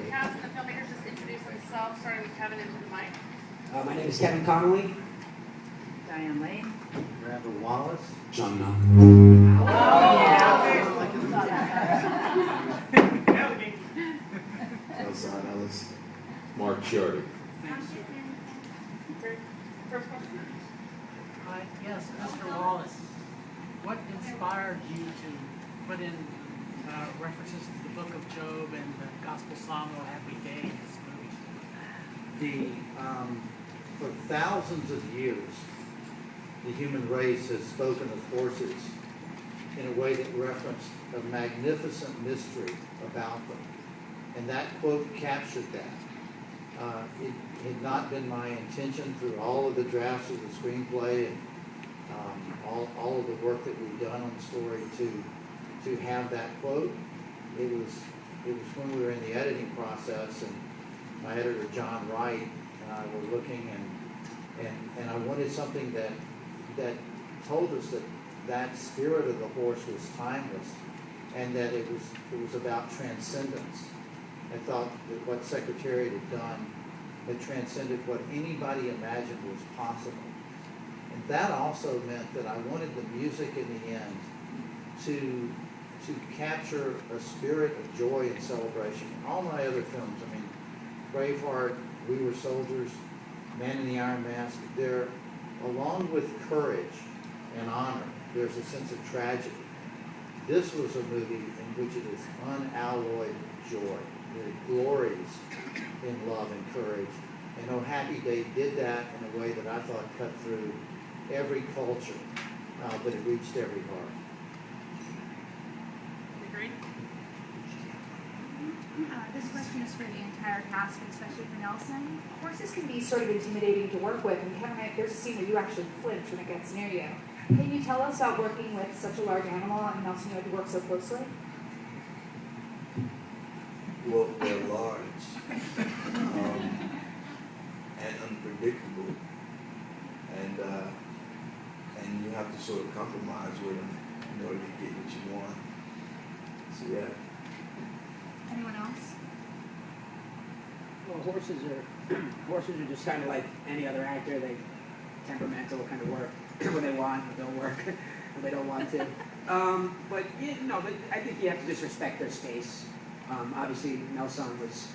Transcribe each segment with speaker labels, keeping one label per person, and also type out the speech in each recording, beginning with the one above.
Speaker 1: the cast and the filmmakers just introduce themselves, starting with Kevin into the mic?
Speaker 2: My name is Kevin Connolly.
Speaker 3: Diane Lane.
Speaker 4: Randall Wallace.
Speaker 5: John Malkovich.
Speaker 4: Elson Ellis.
Speaker 5: Mark Shardy.
Speaker 1: First question.
Speaker 3: Yes, Mr. Wallace. What inspired you to put in references to the Book of Job and the Gospel Psalm of Happy Day in this movie?
Speaker 4: For thousands of years, the human race has spoken of horses in a way that referenced a magnificent mystery about them. And that quote captured that. It had not been my intention through all of the drafts of the screenplay and all of the work that we've done on the story to have that quote. It was when we were in the editing process, and my editor John Wright and I were looking, and I wanted something that told us that spirit of the horse was timeless, and that it was about transcendence. I thought that what Secretariat had done had transcended what anybody imagined was possible. And that also meant that I wanted the music in the end to capture a spirit of joy and celebration. All my other films, I mean, Braveheart, We Were Soldiers, Man in the Iron Mask, they're, along with courage and honor, there's a sense of tragedy. This was a movie in which it is unalloyed joy. There glories in love and courage. And Oh Happy Day did that in a way that I thought cut through every culture, but it reached every heart.
Speaker 1: Agreed?
Speaker 6: This question is for the entire cast, but especially for Nelson. Horses can be sort of intimidating to work with, and Kevin, there's a scene where you actually flinch when it gets near you. Can you tell us about working with such a large animal, and Nelson, you had to work so closely?
Speaker 7: Well, they're large and unpredictable, and you have to sort of compromise with them in order to get what you want. So yeah.
Speaker 6: Anyone else?
Speaker 2: Well, horses are just kind of like any other actor. They temperamental, kind of work when they want, but don't work when they don't want to. But I think you have to just respect their space. Obviously, Nelson was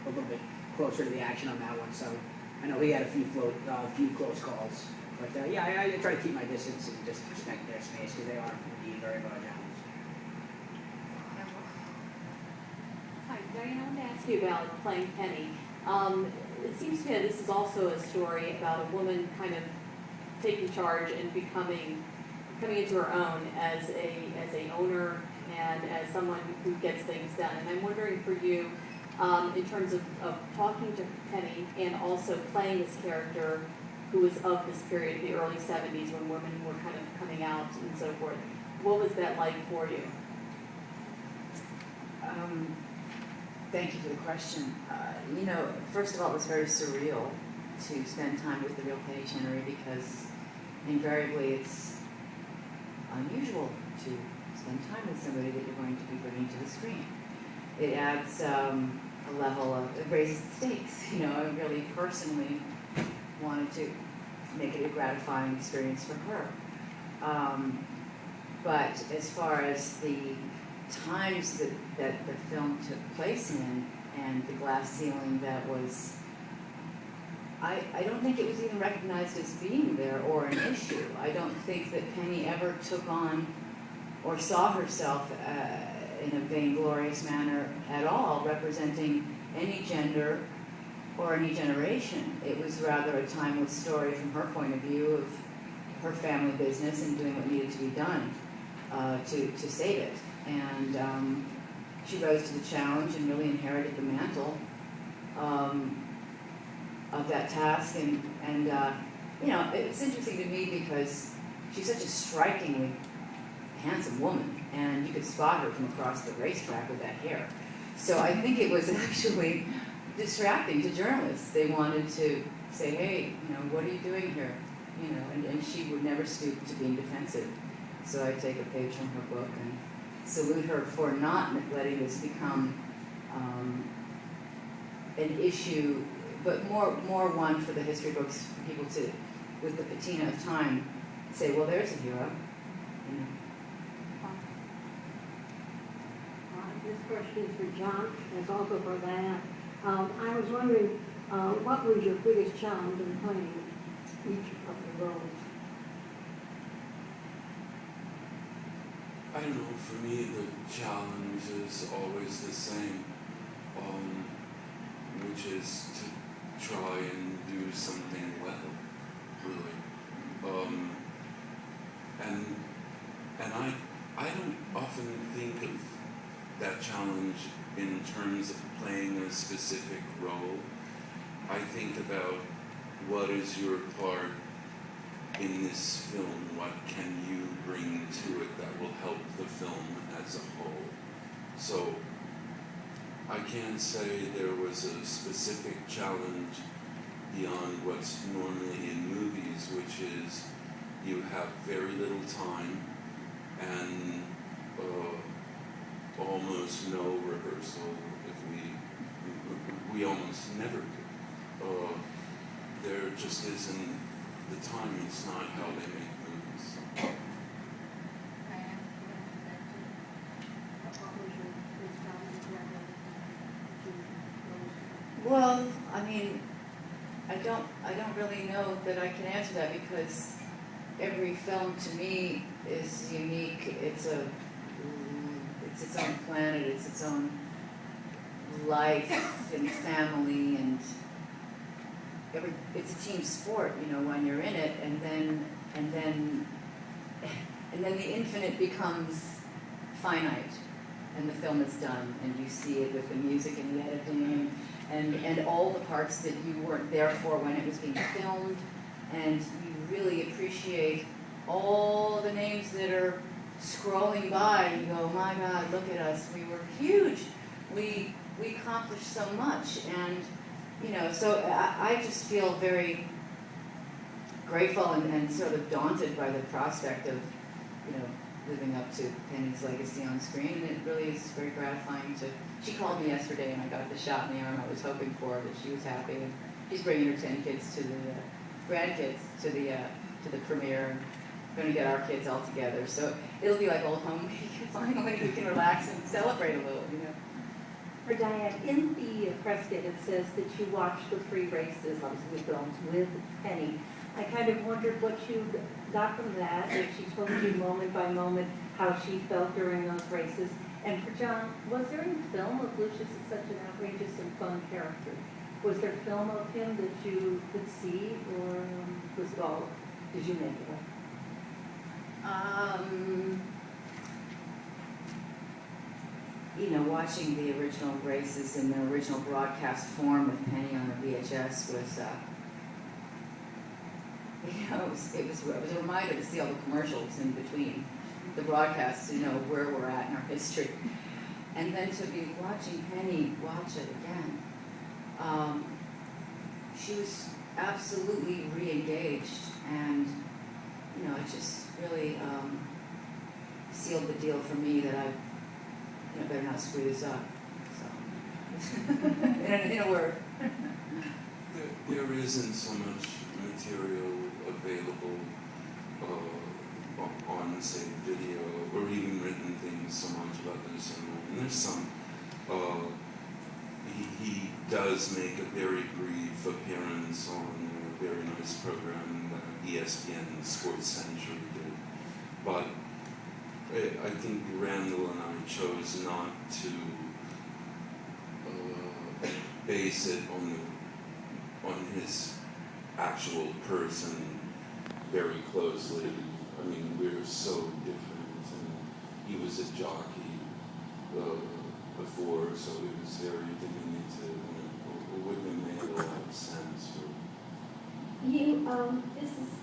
Speaker 2: a little bit closer to the action on that one, so I know he had a few close calls. But I try to keep my distance and just respect their space because they are indeed very large animals.
Speaker 8: Hi, Diane, I wanted to ask you about playing Penny. It seems to me that this is also a story about a woman kind of taking charge and coming into her own as a owner and as someone who gets things done. And I'm wondering for you, in terms of talking to Penny and also playing this character who was of this period, the early 70s, when women were kind of coming out and so forth, what was that like for you?
Speaker 3: Thank you for the question. First of all, it was very surreal to spend time with the real Penny Chenery because invariably it's unusual to spend time with somebody that you're going to be bringing to the screen. It adds a level of, it raises the stakes. I really personally wanted to make it a gratifying experience for her. But as far as the times that the film took place in and the glass ceiling that was, I don't think it was even recognized as being there or an issue. I don't think that Penny ever took on or saw herself in a vainglorious manner at all, representing any gender or any generation. It was rather a timeless story from her point of view of her family business and doing what needed to be done to save it. And she rose to the challenge and really inherited the mantle of that task. And it's interesting to me because she's such a strikingly handsome woman, and you could spot her from across the racetrack with that hair. So I think it was actually distracting to journalists. They wanted to say, hey, what are you doing here? And she would never stoop to being defensive. So I take a page from her book and salute her for not letting this become an issue, but more one for the history books, for people to, with the patina of time, say, well, there's a hero. You know.
Speaker 9: This question is for John and also for Diane. I was wondering, what was your biggest challenge in playing each of the roles?
Speaker 5: I don't know, for me the challenge is always the same, which is to try and do something well, really. And I don't often think of that challenge in terms of playing a specific role. I think about what is your part in this film, what can you bring to it that will help the film as a whole. So I can't say there was a specific challenge beyond what's normally in movies, which is you have very little time and almost no rehearsal. If we almost never do. There just isn't the time. It's not how they make movies.
Speaker 3: Well, I mean, I don't really know that I can answer that because every film to me is unique. It's its own planet. It's its own life and family, and it's a team sport. You know, when you're in it, and then the infinite becomes finite, and the film is done, and you see it with the music and the editing. And all the parts that you weren't there for when it was being filmed, and you really appreciate all the names that are scrolling by, and you go, my God, look at us, we were huge, we accomplished so much, and you know, so I just feel very grateful and sort of daunted by the prospect of, you know, living up to Penny's legacy on screen, and it really is very gratifying to. She called me yesterday, and I got the shot in the arm I was hoping for. That she was happy, and she's bringing her 10 kids to the grandkids to the premiere. And going to get our kids all together, so it'll be like old home week. Finally, we can relax and celebrate a little, you know.
Speaker 10: For Diane, in the press kit it says that you watched the 3 races, obviously the films, with Penny. I kind of wondered what you got from that, if she told you moment by moment how she felt during those races. And for John, was there any film of Lucius as such an outrageous and fun character? Was there film of him that you could see, or was it all, did you make it up?
Speaker 3: You know, watching the original races in the original broadcast form with Penny on the VHS was, you know, it was a reminder to see all the commercials in between the broadcasts, to know where we're at in our history. And then to be watching Penny watch it again. She was absolutely re-engaged, and, you know, it just really sealed the deal for me that I, you know, better not screw this up. So, in a word.
Speaker 5: There isn't so much material available on, say, video or even written things so much about this. And there's some. He does make a very brief appearance on a very nice program that ESPN Sports Century did. But I think Randall and I chose not to base it on his actual person very closely. I mean, we're so different, and he was a jockey before, so it was very diminutive, and it wouldn't have made a lot of sense.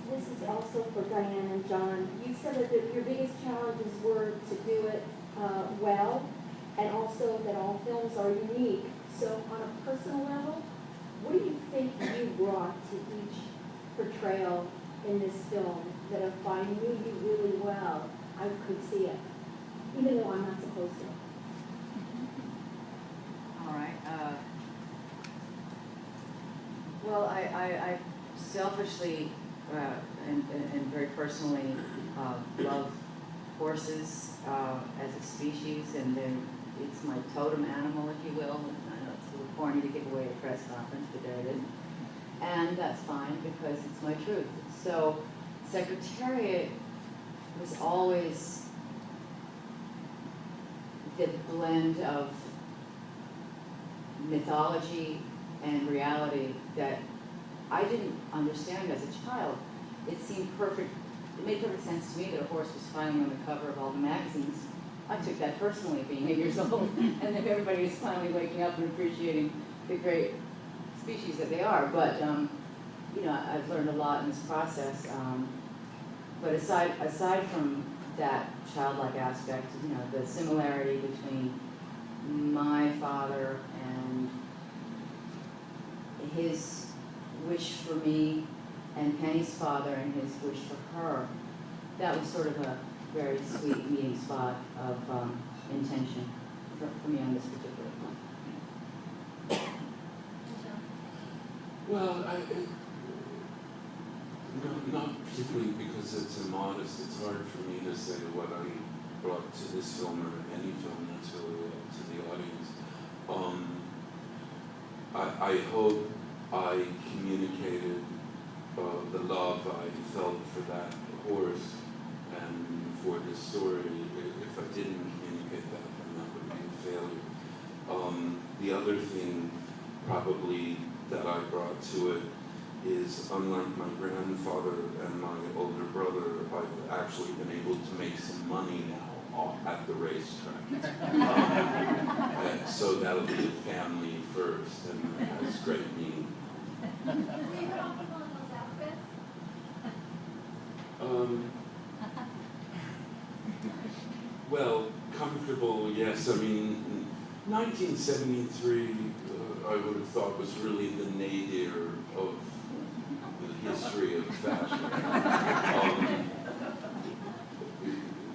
Speaker 10: This is also for Diane and John. You said that your biggest challenges were to do it well, and also that all films are unique. So on a personal level, what do you think you brought to each portrayal in this film that if I knew you really well, I could see it, even though I'm not supposed to?
Speaker 3: All right. Well, I selfishly and very personally love horses as a species, and it's my totem animal, if you will. I know it's a little corny to give away at a press conference, but there it is. And that's fine because it's my truth. So Secretariat was always the blend of mythology and reality that I didn't understand as a child. It seemed perfect. It made perfect sense to me that a horse was finally on the cover of all the magazines. I took that personally, being 8 years old, and then everybody was finally waking up and appreciating the great species that they are. But you know, I've learned a lot in this process. But aside from that childlike aspect, you know, the similarity between my father and his wish for me and Penny's father and his wish for her, that was sort of a very sweet meeting spot of intention for me on this particular point.
Speaker 5: Well, not particularly because it's immodest. It's hard for me to say what I brought to this film or any film to the audience. I hope I communicated the love I felt for that horse and for this story. If I didn't communicate that, then that would be a failure. The other thing probably that I brought to it is, unlike my grandfather and my older brother, I've actually been able to make some money now at the racetrack. And so that'll be a family first, and it has great meaning.
Speaker 6: Will you put on one of those outfits?
Speaker 5: Well, comfortable, yes. I mean, 1973, I would have thought was really the nadir of the history of fashion.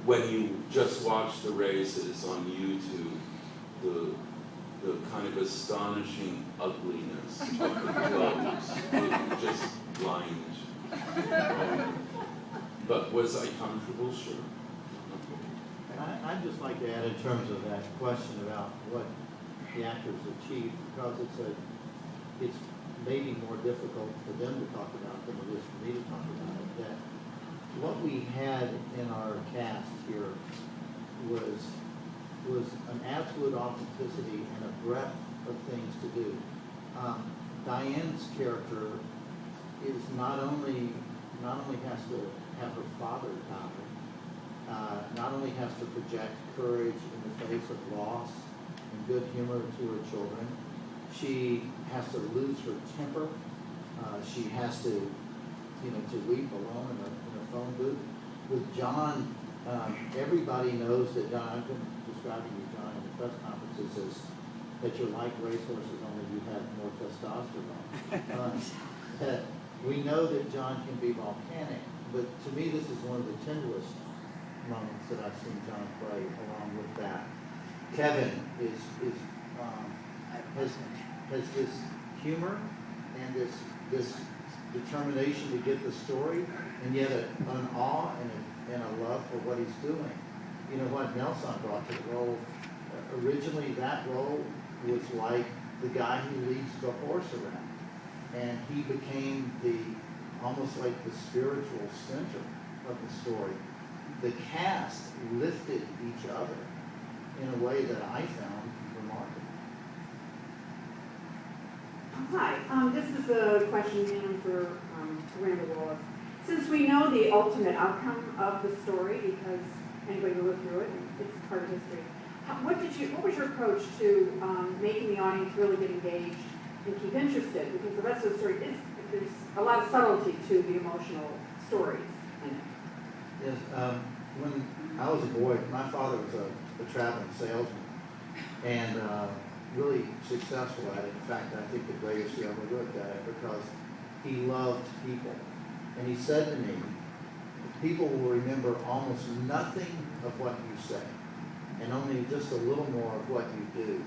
Speaker 5: When you just watch the races on YouTube, the kind of astonishing ugliness of the clothes would just blind you. But was I comfortable? Sure.
Speaker 4: I'd just like to add in terms of that question about what the actors achieved, because it's maybe more difficult for them to talk about than it is for me to talk about it, that what we had in our cast here was an absolute authenticity and a breadth of things to do. Diane's character is not only has to have her father die, not only has to project courage in the face of loss and good humor to her children, she has to lose her temper. She has to, to weep alone in a phone booth. With John, everybody knows that John, I've been describing you, John, in the press conferences as that you're like racehorses, only you have more testosterone. That we know that John can be volcanic, but to me this is one of the tenderest moments that I've seen John play along with that. Kevin has this humor and this determination to get the story, and yet an awe and a love for what he's doing. You know what Nelson brought to the role, originally that role was like the guy who leads the horse around, and he became almost like the spiritual center of the story. The cast lifted each other in a way that I found remarkable.
Speaker 11: Hi, this is a question for Randall Wallace. Since we know the ultimate outcome of the story, because anybody who lived through it, it's part of history, what was your approach to making the audience really get engaged and keep interested? Because the rest of the story there's a lot of subtlety to the emotional stories in it.
Speaker 4: Yes, when I was a boy, my father was a traveling salesman and really successful at it. In fact, I think the greatest he ever lived at it, because he loved people. And he said to me, people will remember almost nothing of what you say and only just a little more of what you do.